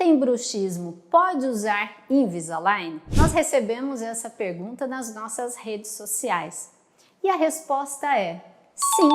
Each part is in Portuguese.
tem bruxismo pode usar Invisalign? Nós recebemos essa pergunta nas nossas redes sociais. E a resposta é sim,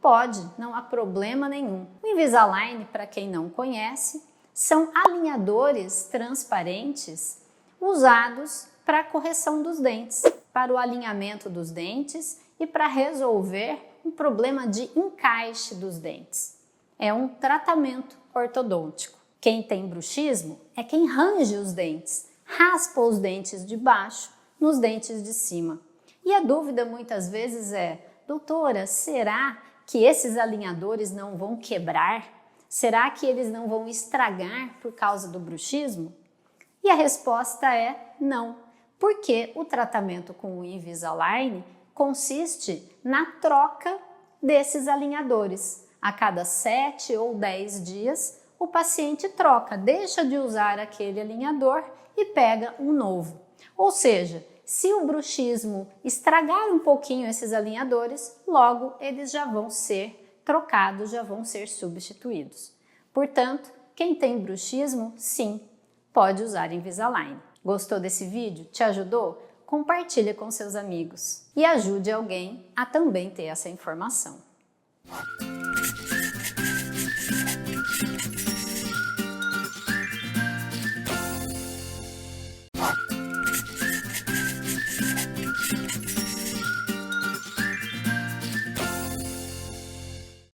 pode, não há problema nenhum. O Invisalign, para quem não conhece, são alinhadores transparentes usados para a correção dos dentes, para o alinhamento dos dentes e para resolver um problema de encaixe dos dentes. É um tratamento ortodôntico. Quem tem bruxismo é quem range os dentes, raspa os dentes de baixo nos dentes de cima. E a dúvida muitas vezes é: doutora, será que esses alinhadores não vão quebrar? Será que eles não vão estragar por causa do bruxismo? E a resposta é não, porque o tratamento com o Invisalign consiste na troca desses alinhadores. A cada 7 ou 10 dias, o paciente troca, deixa de usar aquele alinhador e pega um novo. Ou seja, se o bruxismo estragar um pouquinho esses alinhadores, logo eles já vão ser trocados, já vão ser substituídos. Portanto, quem tem bruxismo, sim, pode usar Invisalign. Gostou desse vídeo? Te ajudou? Compartilhe com seus amigos e ajude alguém a também ter essa informação.